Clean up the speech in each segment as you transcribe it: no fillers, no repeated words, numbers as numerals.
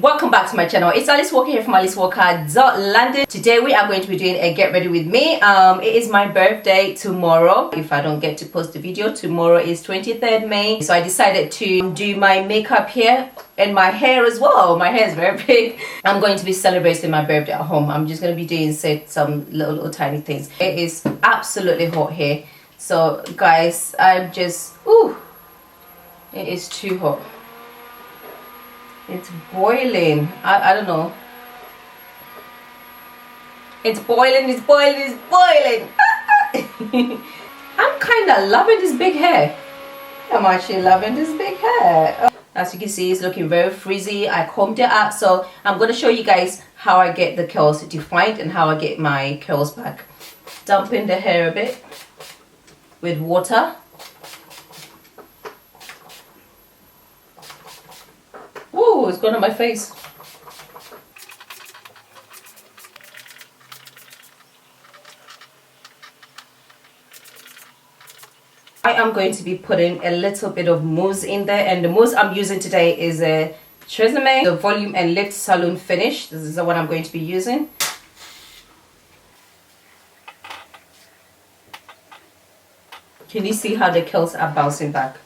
welcome back to my channel. It's Alice Walker here from AliceWalker.London. Today we are going to be doing a get ready with me. It is my birthday tomorrow. If I don't get to post the video, tomorrow is 23rd May. So I decided to do my makeup here and my hair as well. My hair is very big. I'm going to be celebrating my birthday at home. I'm just going to be doing some little tiny things. It is absolutely hot here. So guys, I'm just, it is too hot. It's boiling. I don't know. It's boiling, it's boiling, it's boiling. I'm kind of loving this big hair. I'm actually loving this big hair. As you can see, it's looking very frizzy. I combed it out. So I'm going to show you guys how I get the curls defined and how I get my curls back. Dampen the hair a bit with water. Ooh, it's gone on my face. I am going to be putting a little bit of mousse in there, and the mousse I'm using today is a Gcse, the Volume and Lift Saloon Finish. This is the one I'm going to be using. Can you see how the curls are bouncing back?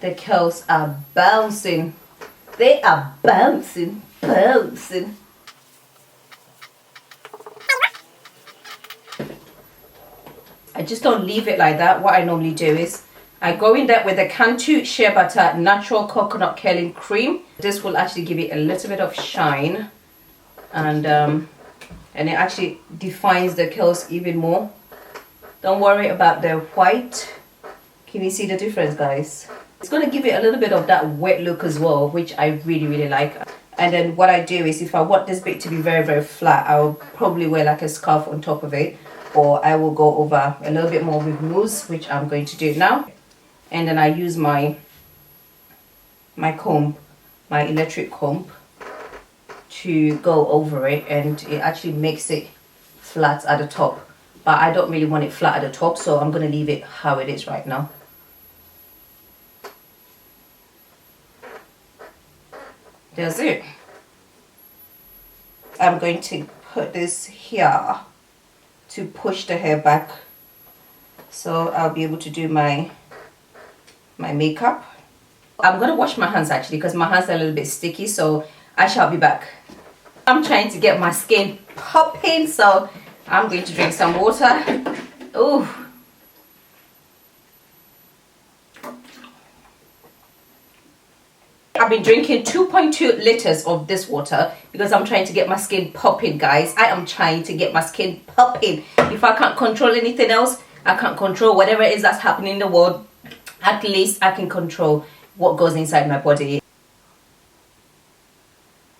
The curls are bouncing. They are bouncing, bouncing. I just don't leave it like that. What I normally do is I go in there with the Cantu Shea Butter Natural Coconut Curling Cream. This will actually give it a little bit of shine, and it actually defines the curls even more. Don't worry about the white. Can you see the difference, guys? It's going to give it a little bit of that wet look as well, which I really like. And then what I do is, if I want this bit to be very flat, I'll probably wear like a scarf on top of it, or I will go over a little bit more with mousse, which I'm going to do now. And then I use my comb, my electric comb, to go over it, and it actually makes it flat at the top. But I don't really want it flat at the top, so I'm going to leave it how it is right now. That's it. I'm going to put this here to push the hair back, so I'll be able to do my makeup. I'm going to wash my hands actually, because my hands are a little bit sticky, so I shall be back. I'm trying to get my skin popping, so I'm going to drink some water. Ooh. I've been drinking 2.2 liters of this water because I'm trying to get my skin popping, guys. I am trying to get my skin popping. If I can't control anything else, I can't control whatever it is that's happening in the world. At least I can control what goes inside my body.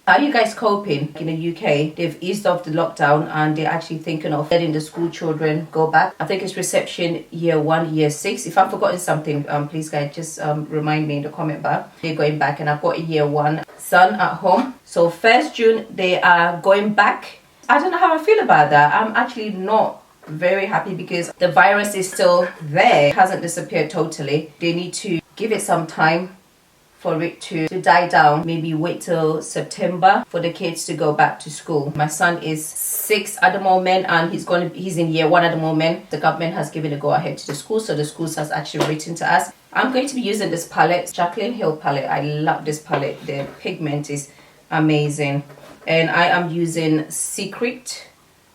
How are you guys coping? In the UK, they've eased off the lockdown and they're actually thinking of letting the school children go back. I think it's reception year 1, year 6. If I've forgotten something, please guys, just remind me in the comment bar. They're going back, and I've got a year 1 son at home. So 1st June, they are going back. I don't know how I feel about that. I'm actually not very happy because the virus is still there. It hasn't disappeared totally. They need to give it some time for it to die down. Maybe wait till September for the kids to go back to school. My son is 6 at the moment, and he's in year 1 at the moment. The government has given a go ahead to the school, so the schools has actually written to us. I'm going to be using this palette, Jaclyn Hill palette. I love this palette. The pigment is amazing, and I am using Secret.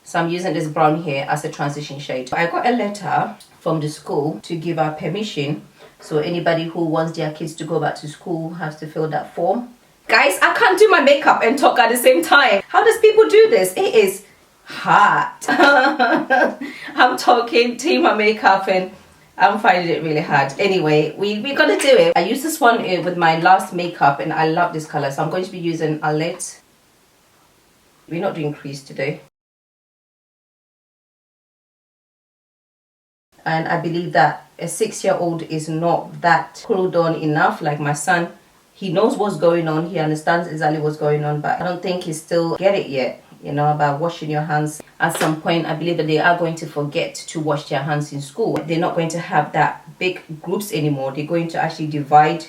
So I'm using this brown here as a transition shade. I got a letter from the school to give our permission. So anybody who wants their kids to go back to school has to fill that form. Guys, I can't do my makeup and talk at the same time. How does people do this? It is hard. I'm talking, doing my makeup, and I'm finding it really hard. Anyway, we're gonna do it. I used this one with my last makeup, and I love this color. So I'm going to be using Alette. We're not doing crease today. And I believe that a 6-year-old is not that cooled on enough. Like my son, he knows what's going on. He understands exactly what's going on, but I don't think he still get it yet, you know, about washing your hands. At some point, I believe that they are going to forget to wash their hands in school. They're not going to have that big groups anymore. They're going to actually divide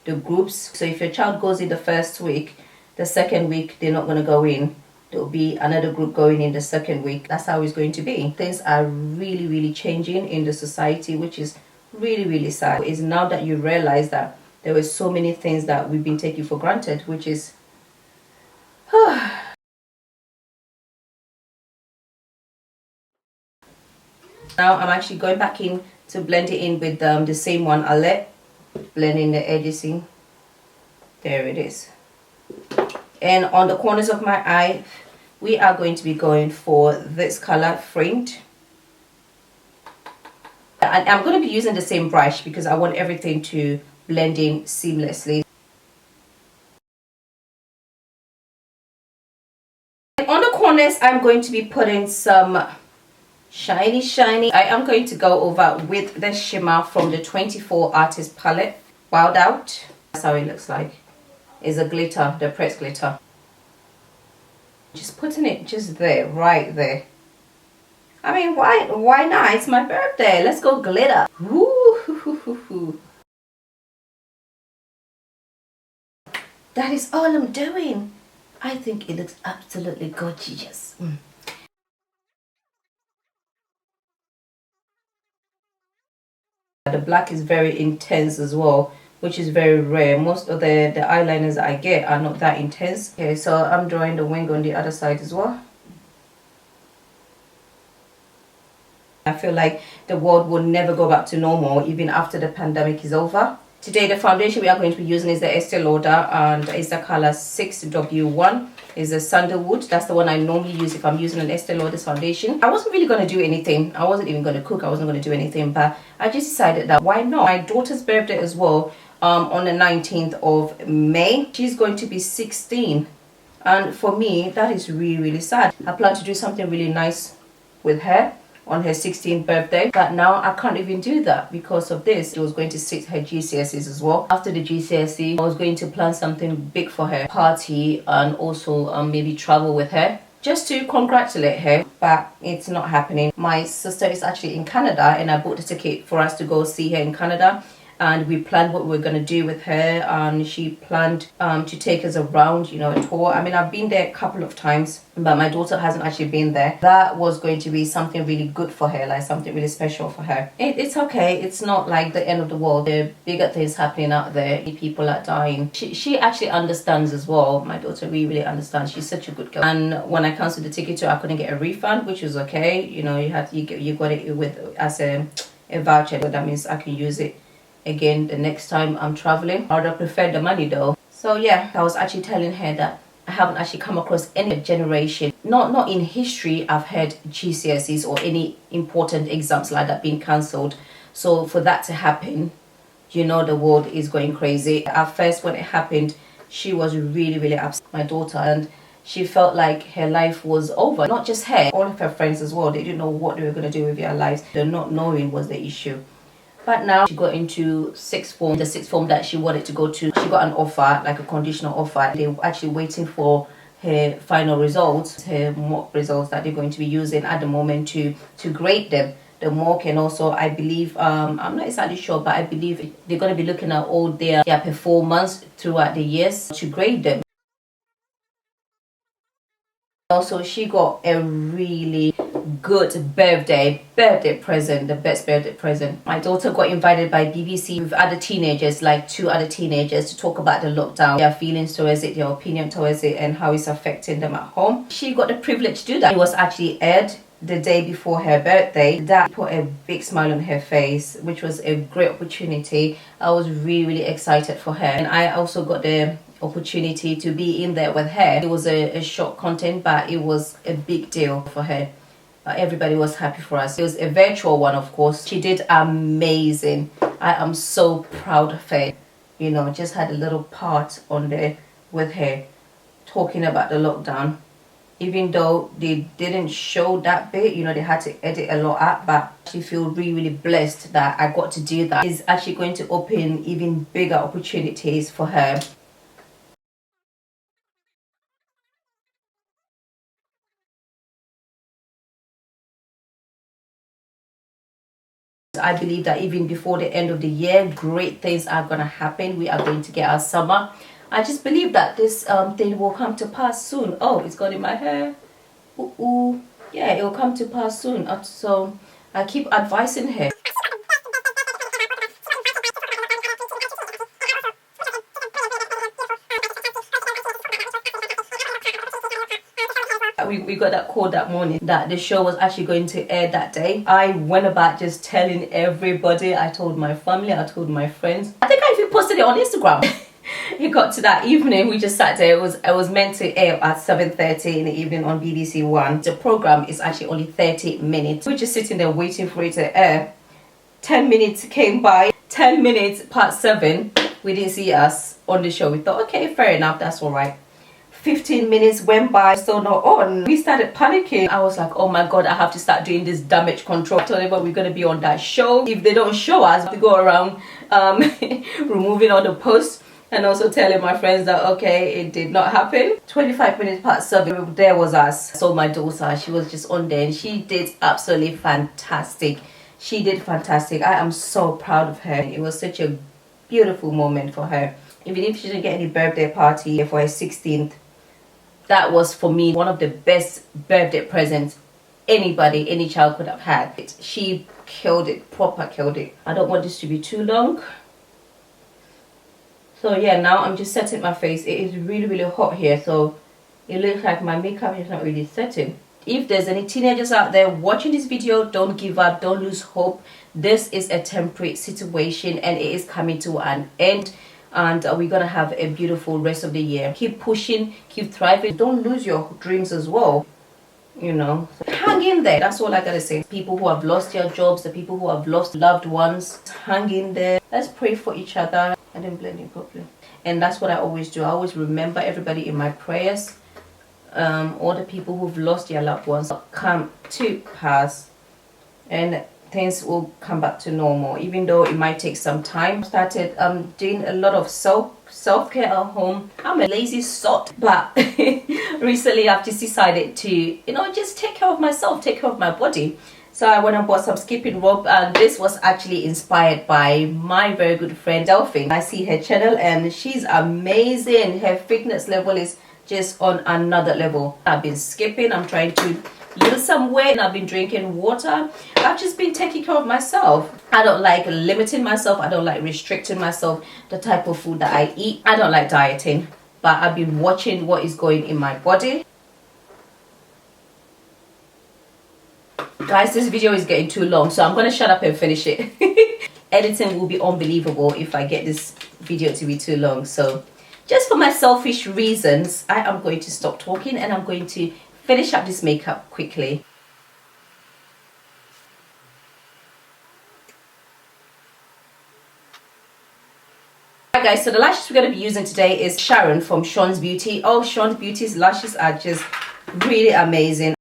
the groups. So if your child goes in the first week, the second week they're not going to go in. There'll be another group going in the second week. That's how it's going to be. Things are really, really changing in the society, which is really, really sad. It's now that you realize that there were so many things that we've been taking for granted, which is now I'm actually going back in to blend it in with the same one. I'll blend in the edges in. There it is. And on the corners of my eye, we are going to be going for this color, Framed. And I'm going to be using the same brush because I want everything to blend in seamlessly. And on the corners, I'm going to be putting some shiny. I am going to go over with the shimmer from the 24 Artist palette, Wild Out. That's how it looks like. It's a glitter, the pressed glitter. Just putting it just there, right there. I mean, why not? It's my birthday. Let's go glitter. Woo. That is all I'm doing. I think it looks absolutely gorgeous. The black is very intense as well, which is very rare. Most of the eyeliners I get are not that intense. Okay, so I'm drawing the wing on the other side as well. I feel like the world will never go back to normal even after the pandemic is over. Today the foundation we are going to be using is the Estee Lauder, and it's the color 6W1. It's a sandalwood. That's the one I normally use if I'm using an Estee Lauder foundation. I wasn't really going to do anything. I wasn't even going to cook. I wasn't going to do anything, but I just decided that why not? My daughter's birthday as well, on the 19th of May. She's going to be 16, and for me that is really, really sad. I plan to do something really nice with her on her 16th birthday, but now I can't even do that because of this. It was going to sit her GCSEs as well. After the GCSE, I was going to plan something big for her, party, and also maybe travel with her just to congratulate her, but it's not happening. My sister is actually in Canada, and I bought the ticket for us to go see her in Canada, and we planned what we were going to do with her, and she planned to take us around, you know, a tour. I mean, I've been there a couple of times, but my daughter hasn't actually been there. That was going to be something really good for her, like something really special for her. It's okay. It's not like the end of the world. There are bigger things happening out there. People are dying. She actually understands as well. My daughter really understands. She's such a good girl. And when I cancelled the ticket, I couldn't get a refund, which was okay. You know, you got it with as a voucher. But that means I can use it again the next time I'm traveling. I would have preferred the money though. So yeah, I was actually telling her that I haven't actually come across any generation, not in history, I've heard GCSEs or any important exams like that being cancelled. So for that to happen, you know, the world is going crazy. At first when it happened, she was really upset, my daughter, and she felt like her life was over. Not just her, all of her friends as well. They didn't know what they were going to do with their lives. The not knowing was the issue. But now she got into sixth form, the sixth form that she wanted to go to. She got an offer, like a conditional offer. They were actually waiting for her final results, her mock results that they're going to be using at the moment to grade them. The mock, and also I believe, I'm not exactly sure, but I believe they're going to be looking at all their performance throughout the years to grade them. Also, she got a really good birthday present, the best birthday present. My daughter got invited by BBC with other teenagers, like 2 other teenagers, to talk about the lockdown, their feelings towards it, their opinion towards it, and how it's affecting them at home. She got the privilege to do that. It was actually aired the day before her birthday. That put a big smile on her face, which was a great opportunity. I was really excited for her, and I also got the opportunity to be in there with her. It was a short content, but it was a big deal for her. Everybody was happy for us. It was a virtual one, of course. She did amazing. I am so proud of her. You know, just had a little part on there with her talking about the lockdown. Even though they didn't show that bit, you know, they had to edit a lot out, but she feels really blessed that I got to do that. It's actually going to open even bigger opportunities for her. I believe that even before the end of the year, great things are going to happen. We are going to get our summer. I just believe that this thing will come to pass soon. Oh, it's got in my hair. Ooh, ooh. Yeah, it will come to pass soon. So I keep advising her. We got that call that morning that the show was actually going to air that day. I went about just telling everybody. I told my family, I told my friends. I think I even posted it on Instagram. It got to that evening, we just sat there. It was meant to air at 7:30 in the evening on BBC One. The program is actually only 30 minutes. We're just sitting there waiting for it to air. 10 minutes came by. 10 minutes past 7, we didn't see us on the show. We thought, okay, fair enough, that's all right. 15 minutes went by, still not on. We started panicking. I was like, oh my god, I have to start doing this damage control. I told everyone we're going to be on that show. If they don't show us, we go around removing all the posts, and also telling my friends that okay, it did not happen. 25 minutes past 7, there was us. So my daughter, she was just on there and she did absolutely fantastic. She did fantastic. I am so proud of her. It was such a beautiful moment for her. Even if she didn't get any birthday party for her 16th, that was for me one of the best birthday presents any child could have had. She killed it, proper killed it. I don't want this to be too long. So yeah, now I'm just setting my face. It is really hot here, so it looks like my makeup is not really setting. If there's any teenagers out there watching this video, don't give up, don't lose hope. This is a temporary situation and it is coming to an end. And we're gonna have a beautiful rest of the year. Keep pushing, keep thriving. Don't lose your dreams as well, you know. Hang in there, that's all I gotta say. People who have lost their jobs, the people who have lost loved ones, hang in there. Let's pray for each other. I didn't blend it properly. And that's what I always do. I always remember everybody in my prayers. All the people who've lost their loved ones come to pass, and things will come back to normal, even though it might take some time. I started doing a lot of self-care at home. I'm a lazy sot, but recently I've just decided to, you know, just take care of myself, take care of my body. So I went and bought some skipping rope, and this was actually inspired by my very good friend Delphine. I see her channel and she's amazing. Her fitness level is just on another level. I've been skipping, I'm trying to lose some weight, and I've been drinking water. I've just been taking care of myself. I don't like limiting myself, I don't like restricting myself, the type of food that I eat. I don't like dieting, but I've been watching what is going in my body. Guys, this video is getting too long, so I'm gonna shut up and finish it. Editing will be unbelievable if I get this video to be too long. So just for my selfish reasons, I am going to stop talking and I'm going to finish up this makeup quickly. Alright guys, so the lashes we're going to be using today is Sharon from Sean's Beauty. Oh, Sean's Beauty's lashes are just really amazing.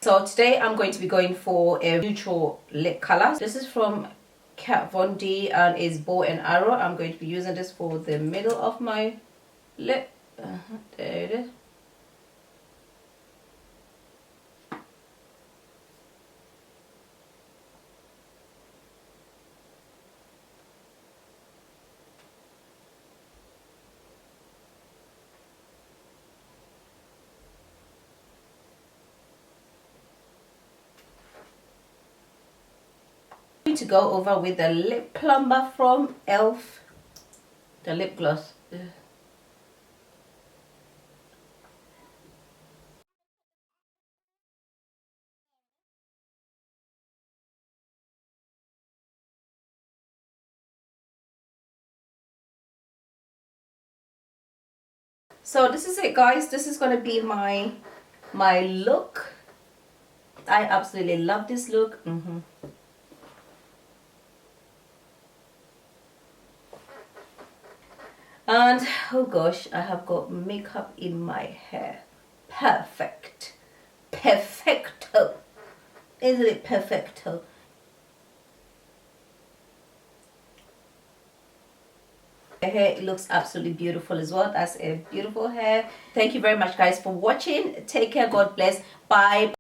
So today I'm going to be going for a neutral lip color. This is from Kat Von D and is Bow and Arrow. I'm going to be using this for the middle of my lip. There it is. To go over with the lip plumber from e.l.f. the lip gloss. So this is it guys, this is going to be my look. I absolutely love this look. And oh gosh, I have got makeup in my hair. Perfect. Perfecto. Isn't it perfecto? The hair looks absolutely beautiful as well. That's a beautiful hair. Thank you very much guys for watching. Take care. God bless. Bye.